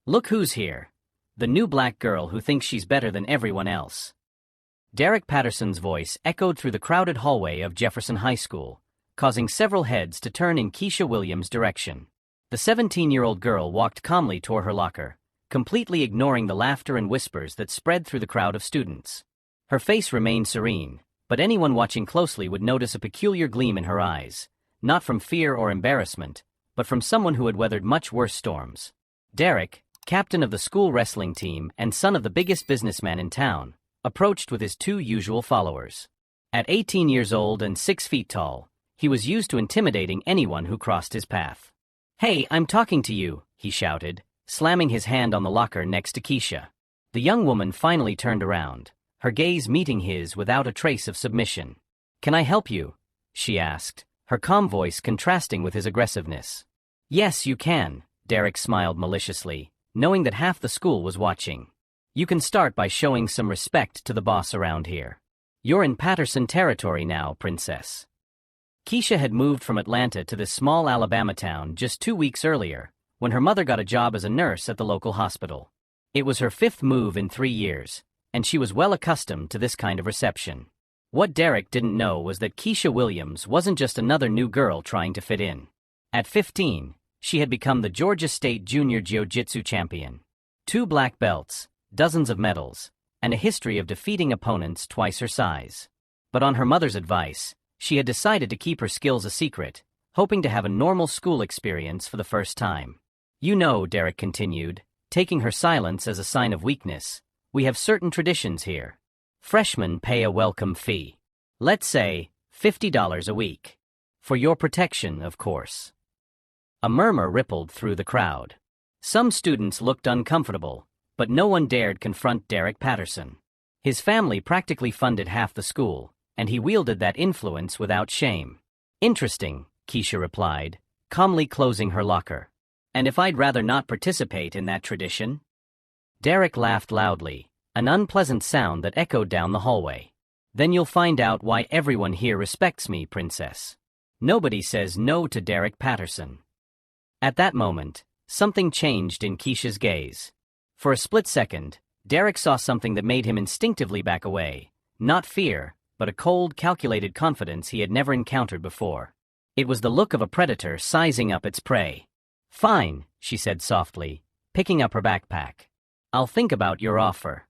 Look who's here. The new black girl who thinks she's better than everyone else. Derek Patterson's voice echoed through the crowded hallway of Jefferson High School, causing several heads to turn in Keisha Williams' direction. The 17-year-old girl walked calmly toward her locker, completely ignoring the laughter and whispers that spread through the crowd of students. Her face remained serene, but anyone watching closely would notice a peculiar gleam in her eyes, not from fear or embarrassment, but from someone who had weathered much worse storms. Derek, captain of the school wrestling team and son of the biggest businessman in town, approached with his two usual followers. At 18 years old and 6 feet tall, he was used to intimidating anyone who crossed his path. "Hey, I'm talking to you," he shouted, slamming his hand on the locker next to Keisha. The young woman finally turned around, her gaze meeting his without a trace of submission. "Can I help you?" she asked, her calm voice contrasting with his aggressiveness. "Yes, you can," Derek smiled maliciously, knowing that half the school was watching. "You can start by showing some respect to the boss around here. You're in Patterson territory now, princess." Keisha had moved from Atlanta to this small Alabama town just 2 weeks earlier, when her mother got a job as a nurse at the local hospital. It was her 5th move in 3 years, and she was well accustomed to this kind of reception. What Derek didn't know was that Keisha Williams wasn't just another new girl trying to fit in. At 15, she had become the Georgia State Junior Jiu-Jitsu champion. 2 black belts, dozens of medals, and a history of defeating opponents twice her size. But on her mother's advice, she had decided to keep her skills a secret, hoping to have a normal school experience for the first time. "You know," Derek continued, taking her silence as a sign of weakness, "we have certain traditions here. Freshmen pay a welcome fee. Let's say $50 a week. For your protection, of course." A murmur rippled through the crowd. Some students looked uncomfortable, but no one dared confront Derek Patterson. His family practically funded half the school, and he wielded that influence without shame. "Interesting," Keisha replied, calmly closing her locker. "And if I'd rather not participate in that tradition?" Derek laughed loudly, an unpleasant sound that echoed down the hallway. "Then you'll find out why everyone here respects me, princess. Nobody says no to Derek Patterson." At that moment, something changed in Keisha's gaze. For a split second, Derek saw something that made him instinctively back away, not fear, but a cold, calculated confidence he had never encountered before. It was the look of a predator sizing up its prey. "Fine," she said softly, picking up her backpack. "I'll think about your offer."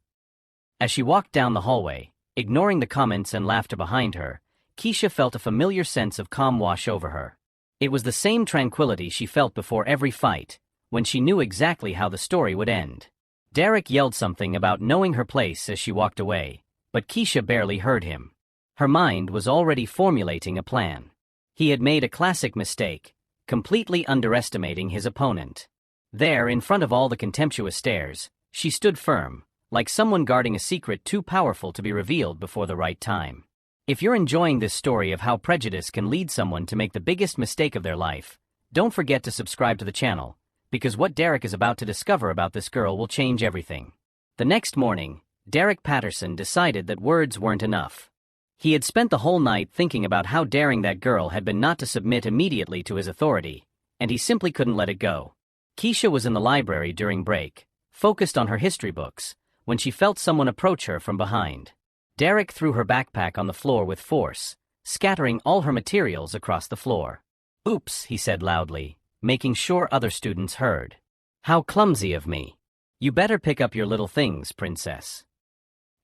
As she walked down the hallway, ignoring the comments and laughter behind her, Keisha felt a familiar sense of calm wash over her. It was the same tranquility she felt before every fight, when she knew exactly how the story would end. Derek yelled something about knowing her place as she walked away, but Keisha barely heard him. Her mind was already formulating a plan. He had made a classic mistake, completely underestimating his opponent. There, in front of all the contemptuous stares, she stood firm, like someone guarding a secret too powerful to be revealed before the right time. If you're enjoying this story of how prejudice can lead someone to make the biggest mistake of their life, don't forget to subscribe to the channel, because what Derek is about to discover about this girl will change everything. The next morning, Derek Patterson decided that words weren't enough. He had spent the whole night thinking about how daring that girl had been not to submit immediately to his authority, and he simply couldn't let it go. Keisha was in the library during break, focused on her history books, when she felt someone approach her from behind. Derek threw her backpack on the floor with force, scattering all her materials across the floor. "Oops," he said loudly, making sure other students heard. "How clumsy of me. You better pick up your little things, princess."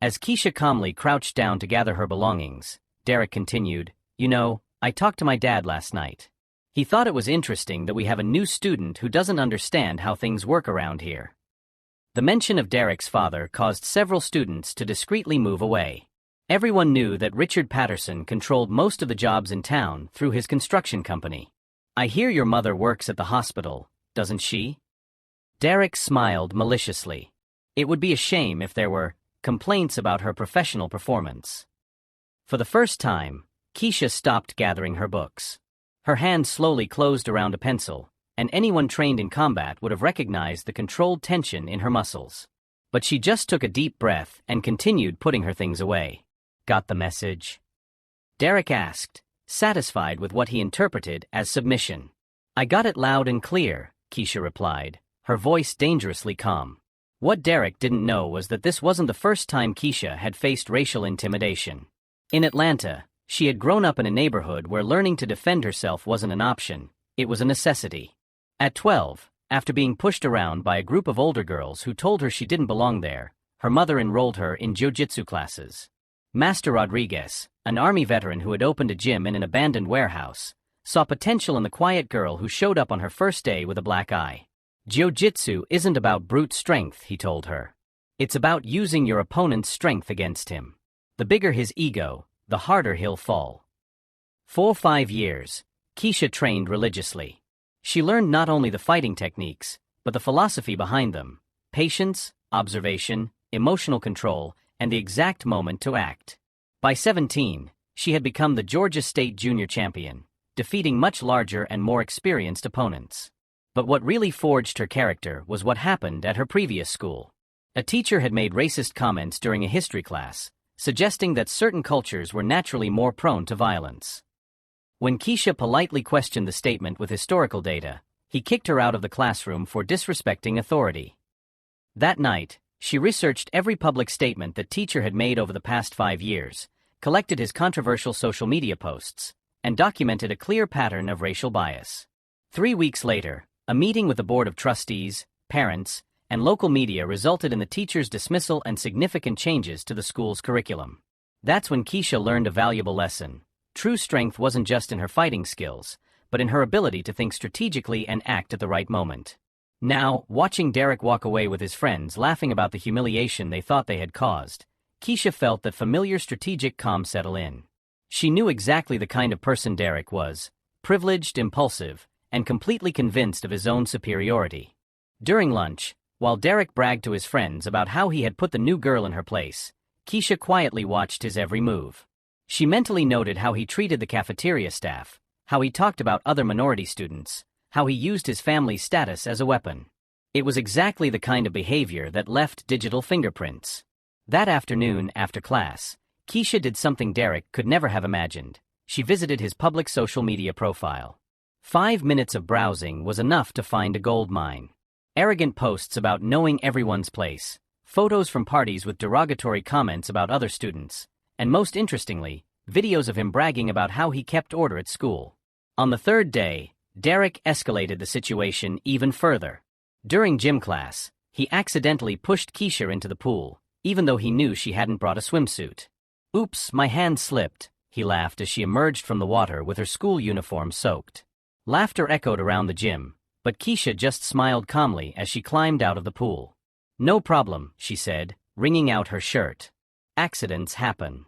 As Keisha calmly crouched down to gather her belongings, Derek continued, "You know, I talked to my dad last night. He thought it was interesting that we have a new student who doesn't understand how things work around here." The mention of Derek's father caused several students to discreetly move away. Everyone knew that Richard Patterson controlled most of the jobs in town through his construction company. "I hear your mother works at the hospital, doesn't she?" Derek smiled maliciously. It would be a shame if there were complaints about her professional performance. For the first time, Keisha stopped gathering her books. Her hand slowly closed around a pencil, and anyone trained in combat would have recognized the controlled tension in her muscles. But she just took a deep breath and continued putting her things away. "Got the message?" Derek asked, satisfied with what he interpreted as submission. "I got it loud and clear," Keisha replied, her voice dangerously calm. What Derek didn't know was that this wasn't the first time Keisha had faced racial intimidation. In Atlanta, she had grown up in a neighborhood where learning to defend herself wasn't an option, it was a necessity. At 12, after being pushed around by a group of older girls who told her she didn't belong there, her mother enrolled her in jiu-jitsu classes. Master Rodriguez, an Army veteran who had opened a gym in an abandoned warehouse, saw potential in the quiet girl who showed up on her first day with a black eye. Jiu-jitsu isn't about brute strength, he told her. It's about using your opponent's strength against him. The bigger his ego, the harder he'll fall. For 5 years, Keisha trained religiously. She learned not only the fighting techniques, but the philosophy behind them: patience, observation, emotional control, and the exact moment to act. By 17, she had become the Georgia State Junior Champion, defeating much larger and more experienced opponents. But what really forged her character was what happened at her previous school. A teacher had made racist comments during a history class, suggesting that certain cultures were naturally more prone to violence. When Keisha politely questioned the statement with historical data, he kicked her out of the classroom for disrespecting authority. That night, she researched every public statement that teacher had made over the past 5 years, collected his controversial social media posts, and documented a clear pattern of racial bias. 3 weeks later, a meeting with the board of trustees, parents, and local media resulted in the teacher's dismissal and significant changes to the school's curriculum. That's when Keisha learned a valuable lesson. True strength wasn't just in her fighting skills, but in her ability to think strategically and act at the right moment. Now, watching Derek walk away with his friends laughing about the humiliation they thought they had caused, Keisha felt that familiar strategic calm settle in. She knew exactly the kind of person Derek was: privileged, impulsive, and completely convinced of his own superiority. During lunch, while Derek bragged to his friends about how he had put the new girl in her place, Keisha quietly watched his every move. She mentally noted how he treated the cafeteria staff, how he talked about other minority students, how he used his family's status as a weapon. It was exactly the kind of behavior that left digital fingerprints. That afternoon, after class, Keisha did something Derek could never have imagined. She visited his public social media profile. 5 minutes of browsing was enough to find a gold mine. Arrogant posts about knowing everyone's place, photos from parties with derogatory comments about other students, and most interestingly, videos of him bragging about how he kept order at school. On the third day, Derek escalated the situation even further. During gym class, he accidentally pushed Keisha into the pool, even though he knew she hadn't brought a swimsuit. "Oops, my hand slipped," he laughed as she emerged from the water with her school uniform soaked. Laughter echoed around the gym, but Keisha just smiled calmly as she climbed out of the pool. "No problem," she said, wringing out her shirt. "Accidents happen."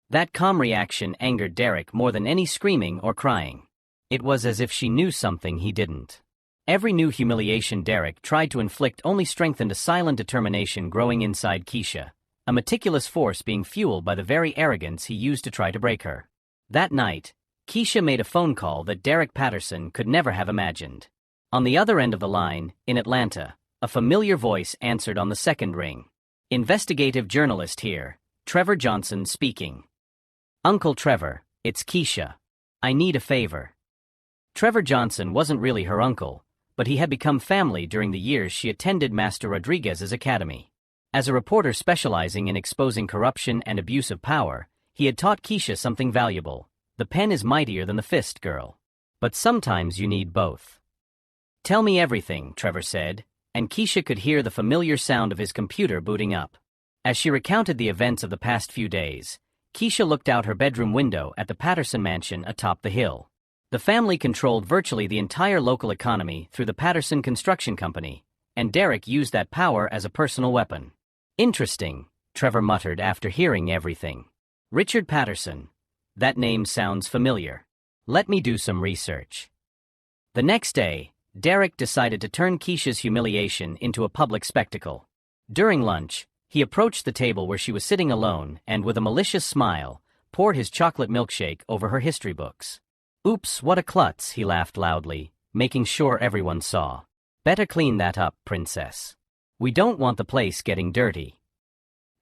That calm reaction angered Derek more than any screaming or crying. It was as if she knew something he didn't. Every new humiliation Derek tried to inflict only strengthened a silent determination growing inside Keisha, a meticulous force being fueled by the very arrogance he used to try to break her. That night, Keisha made a phone call that Derek Patterson could never have imagined. On the other end of the line, in Atlanta, a familiar voice answered on the second ring. "Investigative journalist here, Trevor Johnson speaking." "Uncle Trevor, it's Keisha. I need a favor." Trevor Johnson wasn't really her uncle, but he had become family during the years she attended Master Rodriguez's academy. As a reporter specializing in exposing corruption and abuse of power, he had taught Keisha something valuable: the pen is mightier than the fist, girl. But sometimes you need both. "Tell me everything," Trevor said, and Keisha could hear the familiar sound of his computer booting up. As she recounted the events of the past few days, Keisha looked out her bedroom window at the Patterson mansion atop the hill. The family controlled virtually the entire local economy through the Patterson Construction Company, and Derek used that power as a personal weapon. "Interesting," Trevor muttered after hearing everything. "Richard Patterson. That name sounds familiar. Let me do some research." The next day, Derek decided to turn Keisha's humiliation into a public spectacle. During lunch, he approached the table where she was sitting alone and, with a malicious smile, poured his chocolate milkshake over her history books. "Oops, what a klutz," he laughed loudly, making sure everyone saw. "Better clean that up, princess. We don't want the place getting dirty."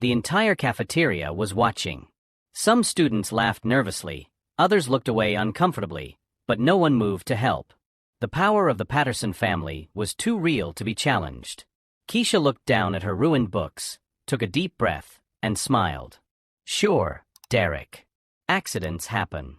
The entire cafeteria was watching. Some students laughed nervously, others looked away uncomfortably, but no one moved to help. The power of the Patterson family was too real to be challenged. Keisha looked down at her ruined books, took a deep breath, and smiled. Sure, Derek. Accidents happen.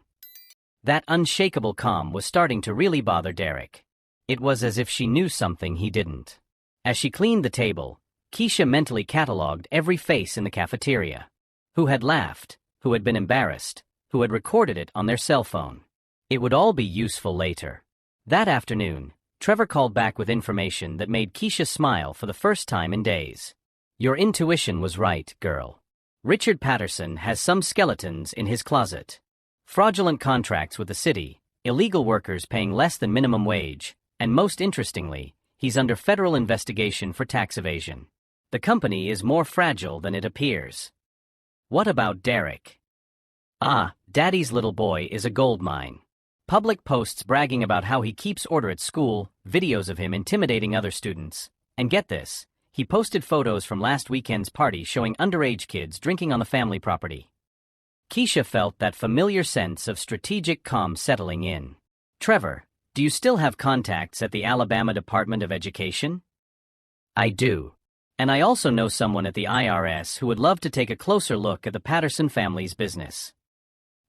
That unshakable calm was starting to really bother Derek. It was as if she knew something he didn't. As she cleaned the table, Keisha mentally catalogued every face in the cafeteria. Who had laughed, who had been embarrassed, who had recorded it on their cell phone. It would all be useful later. That afternoon, Trevor called back with information that made Keisha smile for the first time in days. Your intuition was right, girl. Richard Patterson has some skeletons in his closet. Fraudulent contracts with the city, illegal workers paying less than minimum wage, and most interestingly, he's under federal investigation for tax evasion. The company is more fragile than it appears. What about Derek? Daddy's little boy is a gold mine. Public posts bragging about how he keeps order at school, videos of him intimidating other students, and get this, he posted photos from last weekend's party showing underage kids drinking on the family property. Keisha felt that familiar sense of strategic calm settling in. Trevor, do you still have contacts at the Alabama Department of Education? I do. And I also know someone at the IRS who would love to take a closer look at the Patterson family's business.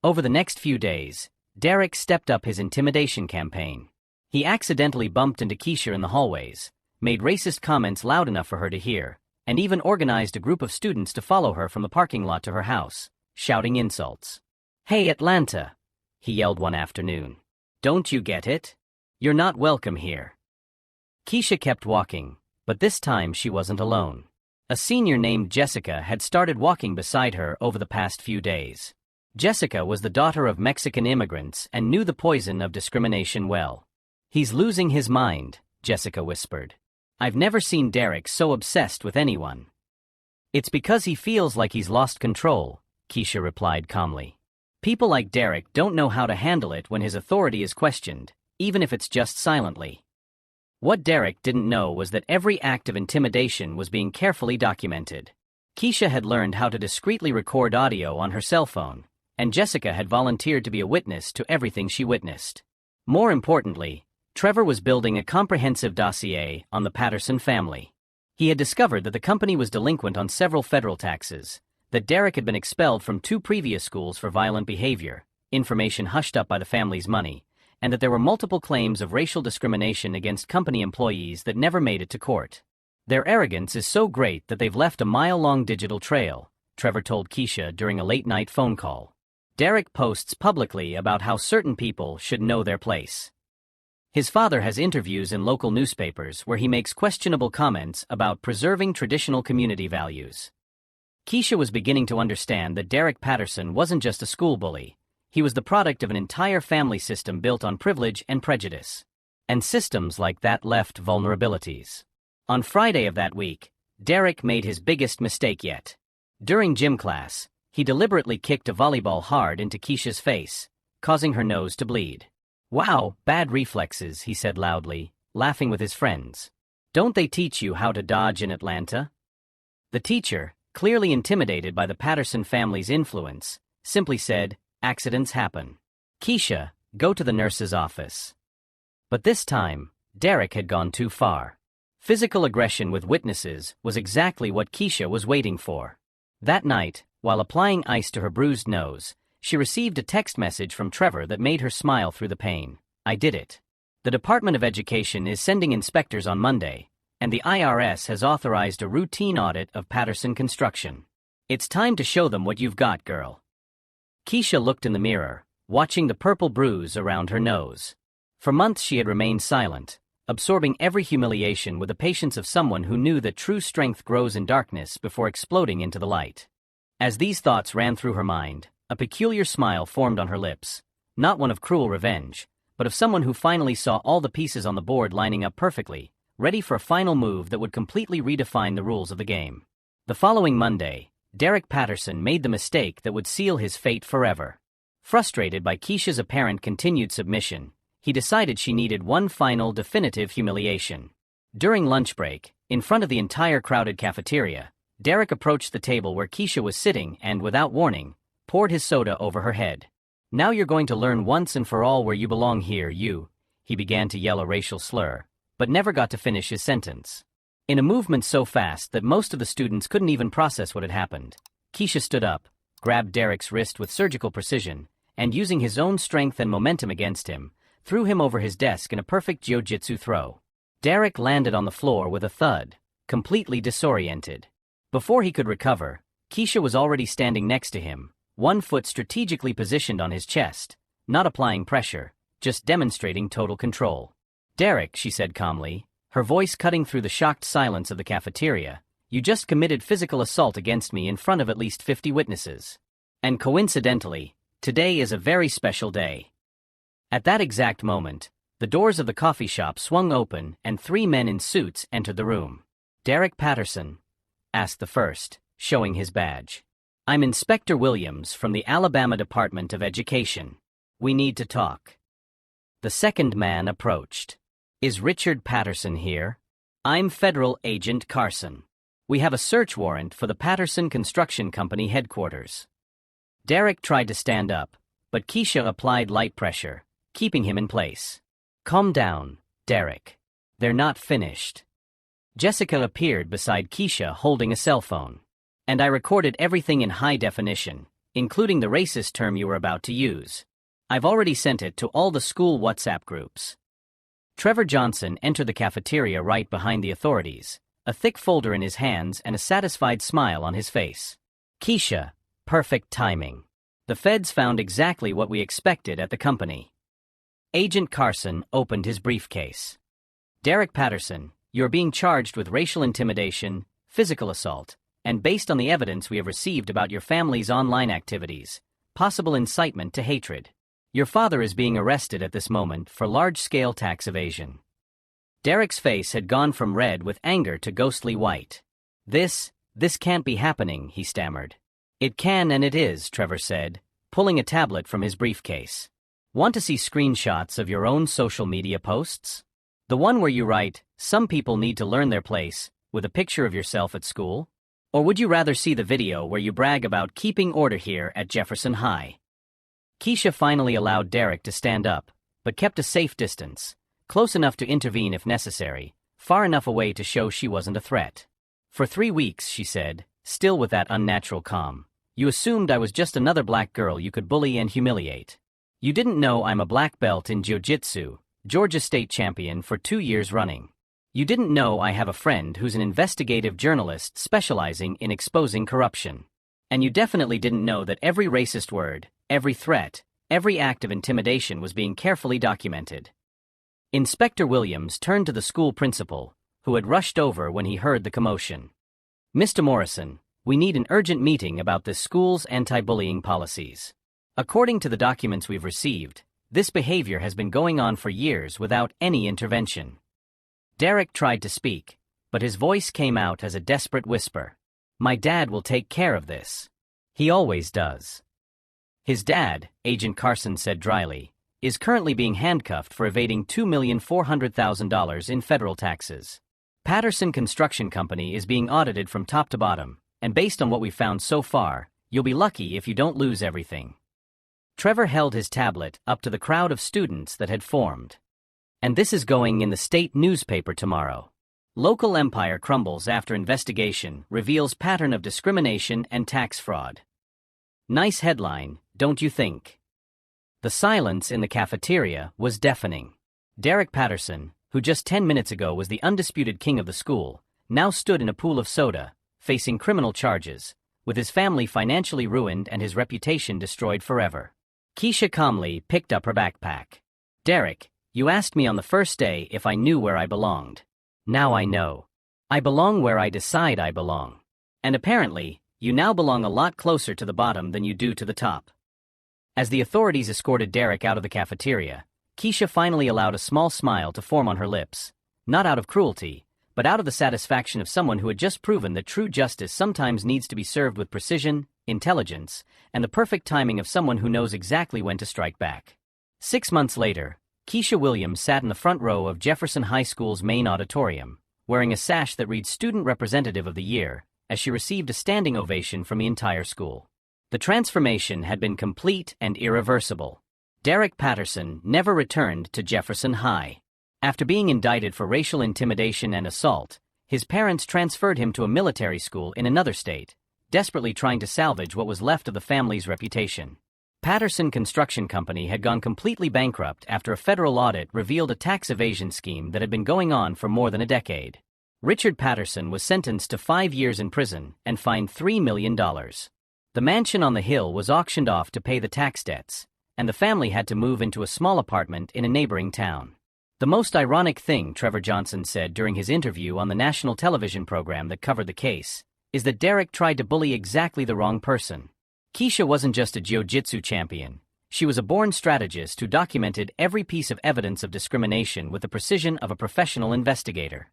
Over the next few days, Derek stepped up his intimidation campaign. He accidentally bumped into Keisha in the hallways, made racist comments loud enough for her to hear, and even organized a group of students to follow her from the parking lot to her house, shouting insults. Hey Atlanta, he yelled one afternoon. Don't you get it? You're not welcome here. Keisha kept walking, but this time she wasn't alone. A senior named Jessica had started walking beside her over the past few days. Jessica was the daughter of Mexican immigrants and knew the poison of discrimination well. He's losing his mind, Jessica whispered. I've never seen Derek so obsessed with anyone. It's because he feels like he's lost control, Keisha replied calmly. People like Derek don't know how to handle it when his authority is questioned, even if it's just silently. What Derek didn't know was that every act of intimidation was being carefully documented. Keisha had learned how to discreetly record audio on her cell phone, and Jessica had volunteered to be a witness to everything she witnessed. More importantly, Trevor was building a comprehensive dossier on the Patterson family. He had discovered that the company was delinquent on several federal taxes, that Derek had been expelled from 2 previous schools for violent behavior, information hushed up by the family's money, and that there were multiple claims of racial discrimination against company employees that never made it to court. Their arrogance is so great that they've left a mile-long digital trail, Trevor told Keisha during a late-night phone call. Derek posts publicly about how certain people should know their place. His father has interviews in local newspapers where he makes questionable comments about preserving traditional community values. Keisha was beginning to understand that Derek Patterson wasn't just a school bully. He was the product of an entire family system built on privilege and prejudice. And systems like that left vulnerabilities. On Friday of that week, Derek made his biggest mistake yet. During gym class, he deliberately kicked a volleyball hard into Keisha's face, causing her nose to bleed. Wow, bad reflexes, he said loudly, laughing with his friends. Don't they teach you how to dodge in Atlanta? The teacher, clearly intimidated by the Patterson family's influence, simply said, accidents happen. Keisha, go to the nurse's office. But this time, Derek had gone too far. Physical aggression with witnesses was exactly what Keisha was waiting for. That night, while applying ice to her bruised nose, she received a text message from Trevor that made her smile through the pain. I did it. The Department of Education is sending inspectors on Monday, and the IRS has authorized a routine audit of Patterson construction. It's time to show them what you've got, girl. Keisha looked in the mirror, watching the purple bruise around her nose. For months she had remained silent, absorbing every humiliation with the patience of someone who knew that true strength grows in darkness before exploding into the light. As these thoughts ran through her mind, a peculiar smile formed on her lips, not one of cruel revenge, but of someone who finally saw all the pieces on the board lining up perfectly, ready for a final move that would completely redefine the rules of the game. The following Monday, Derek Patterson made the mistake that would seal his fate forever. Frustrated by Keisha's apparent continued submission, he decided she needed one final definitive humiliation. During lunch break, in front of the entire crowded cafeteria, Derek approached the table where Keisha was sitting and, without warning, poured his soda over her head. Now you're going to learn once and for all where you belong here, you. He began to yell a racial slur, but never got to finish his sentence. In a movement so fast that most of the students couldn't even process what had happened, Keisha stood up, grabbed Derek's wrist with surgical precision, and using his own strength and momentum against him, threw him over his desk in a perfect jiu-jitsu throw. Derek landed on the floor with a thud, completely disoriented. Before he could recover, Keisha was already standing next to him, one foot strategically positioned on his chest, not applying pressure, just demonstrating total control. "Derek," she said calmly, her voice cutting through the shocked silence of the cafeteria, "you just committed physical assault against me in front of at least 50 witnesses. And coincidentally, today is a very special day." At that exact moment, the doors of the coffee shop swung open and 3 men in suits entered the room. "Derek Patterson?" asked the first, showing his badge. "I'm Inspector Williams from the Alabama Department of Education. We need to talk." The second man approached. "Is Richard Patterson here?" "I'm Federal Agent Carson. We have a search warrant for the Patterson Construction Company headquarters." Derek tried to stand up, but Keisha applied light pressure, keeping him in place. "Calm down, Derek. They're not finished." Jessica appeared beside Keisha holding a cell phone. "And I recorded everything in high definition, including the racist term you were about to use. I've already sent it to all the school WhatsApp groups." Trevor Johnson entered the cafeteria right behind the authorities, a thick folder in his hands and a satisfied smile on his face. "Keisha, perfect timing. The feds found exactly what we expected at the company." Agent Carson opened his briefcase. "Derek Patterson, you're being charged with racial intimidation, physical assault, and based on the evidence we have received about your family's online activities, possible incitement to hatred. Your father is being arrested at this moment for large-scale tax evasion." Derek's face had gone from red with anger to ghostly white. This can't be happening," he stammered. "It can and it is," Trevor said, pulling a tablet from his briefcase. "Want to see screenshots of your own social media posts? The one where you write, 'Some people need to learn their place,' with a picture of yourself at school? Or would you rather see the video where you brag about keeping order here at Jefferson High?" Keisha finally allowed Derek to stand up, but kept a safe distance, close enough to intervene if necessary, far enough away to show she wasn't a threat. "For 3 weeks," she said, still with that unnatural calm, "you assumed I was just another black girl you could bully and humiliate. You didn't know I'm a black belt in jiu-jitsu, Georgia state champion for 2 years running. You didn't know I have a friend who's an investigative journalist specializing in exposing corruption. And you definitely didn't know that every racist word, every threat, every act of intimidation was being carefully documented." Inspector Williams turned to the school principal, who had rushed over when he heard the commotion. "Mr. Morrison, we need an urgent meeting about this school's anti-bullying policies. According to the documents we've received, this behavior has been going on for years without any intervention." Derek tried to speak, but his voice came out as a desperate whisper. "My dad will take care of this. He always does." His dad, Agent Carson said dryly, is currently being handcuffed for evading $2,400,000 in federal taxes. Patterson Construction Company is being audited from top to bottom, and based on what we've found so far, you'll be lucky if you don't lose everything. Trevor held his tablet up to the crowd of students that had formed. "And this is going in the state newspaper tomorrow. Local empire crumbles after investigation reveals pattern of discrimination and tax fraud." Nice headline, don't you think? The silence in the cafeteria was deafening. Derek Patterson, who just 10 minutes ago was the undisputed king of the school, now stood in a pool of soda, facing criminal charges, with his family financially ruined and his reputation destroyed forever. Keisha calmly picked up her backpack. "Derek, you asked me on the first day if I knew where I belonged. Now I know. I belong where I decide I belong. And apparently, you now belong a lot closer to the bottom than you do to the top." As the authorities escorted Derek out of the cafeteria, Keisha finally allowed a small smile to form on her lips, not out of cruelty, but out of the satisfaction of someone who had just proven that true justice sometimes needs to be served with precision, intelligence, and the perfect timing of someone who knows exactly when to strike back. 6 months later, Keisha Williams sat in the front row of Jefferson High School's main auditorium, wearing a sash that read Student Representative of the Year, as she received a standing ovation from the entire school. The transformation had been complete and irreversible. Derek Patterson never returned to Jefferson High. After being indicted for racial intimidation and assault, his parents transferred him to a military school in another state, desperately trying to salvage what was left of the family's reputation. Patterson Construction Company had gone completely bankrupt after a federal audit revealed a tax evasion scheme that had been going on for more than a decade. Richard Patterson was sentenced to 5 years in prison and fined $3 million. The mansion on the hill was auctioned off to pay the tax debts, and the family had to move into a small apartment in a neighboring town. The most ironic thing, Trevor Johnson said during his interview on the national television program that covered the case, is that Derek tried to bully exactly the wrong person. Keisha wasn't just a jiu-jitsu champion. She was a born strategist who documented every piece of evidence of discrimination with the precision of a professional investigator.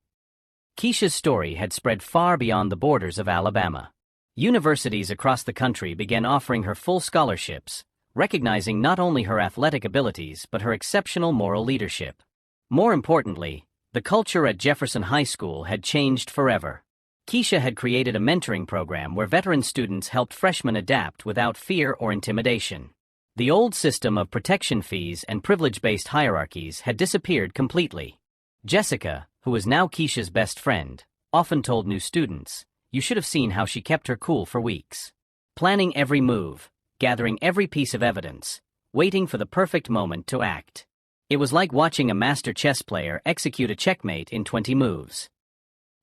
Keisha's story had spread far beyond the borders of Alabama. Universities across the country began offering her full scholarships, recognizing not only her athletic abilities but her exceptional moral leadership. More importantly, the culture at Jefferson High School had changed forever. Keisha had created a mentoring program where veteran students helped freshmen adapt without fear or intimidation. The old system of protection fees and privilege-based hierarchies had disappeared completely. Jessica, who was now Keisha's best friend, often told new students, "You should have seen how she kept her cool for weeks. Planning every move, gathering every piece of evidence, waiting for the perfect moment to act. It was like watching a master chess player execute a checkmate in 20 moves."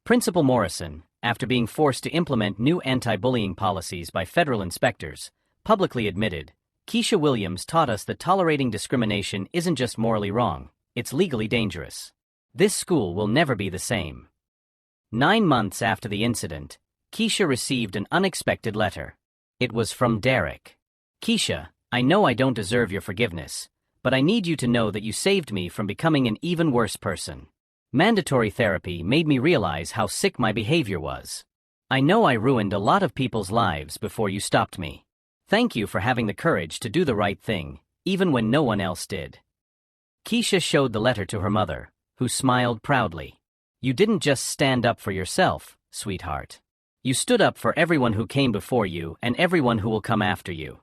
Principal Morrison, after being forced to implement new anti-bullying policies by federal inspectors, publicly admitted, "Keisha Williams taught us that tolerating discrimination isn't just morally wrong, it's legally dangerous. This school will never be the same." 9 months after the incident, Keisha received an unexpected letter. It was from Derek. "Keisha, I know I don't deserve your forgiveness, but I need you to know that you saved me from becoming an even worse person. Mandatory therapy made me realize how sick my behavior was. I know I ruined a lot of people's lives before you stopped me. Thank you for having the courage to do the right thing, even when no one else did." Keisha showed the letter to her mother, who smiled proudly. "You didn't just stand up for yourself, sweetheart. You stood up for everyone who came before you and everyone who will come after you."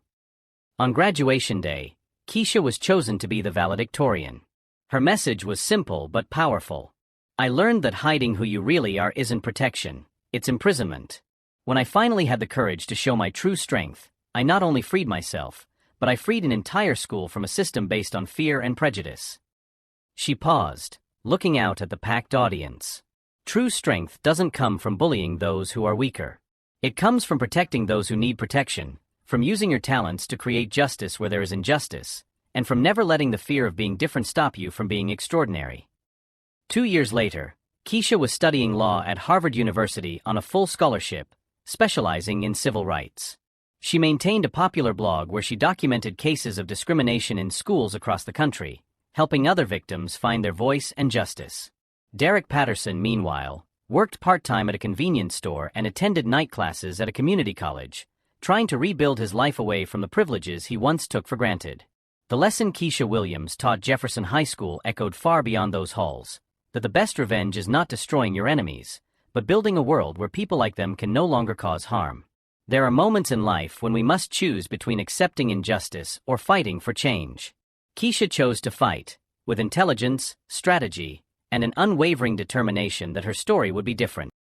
On graduation day, Keisha was chosen to be the valedictorian. Her message was simple but powerful. "I learned that hiding who you really are isn't protection, it's imprisonment. When I finally had the courage to show my true strength, I not only freed myself, but I freed an entire school from a system based on fear and prejudice." She paused, looking out at the packed audience. True strength doesn't come from bullying those who are weaker. It comes from protecting those who need protection, from using your talents to create justice where there is injustice, and from never letting the fear of being different stop you from being extraordinary. 2 years later, Keisha was studying law at Harvard University on a full scholarship, specializing in civil rights. She maintained a popular blog where she documented cases of discrimination in schools across the country, helping other victims find their voice and justice. Derek Patterson, meanwhile, worked part-time at a convenience store and attended night classes at a community college, trying to rebuild his life away from the privileges he once took for granted. The lesson Keisha Williams taught Jefferson High School echoed far beyond those halls, that the best revenge is not destroying your enemies, but building a world where people like them can no longer cause harm. There are moments in life when we must choose between accepting injustice or fighting for change. Keisha chose to fight, with intelligence, strategy, and an unwavering determination that her story would be different.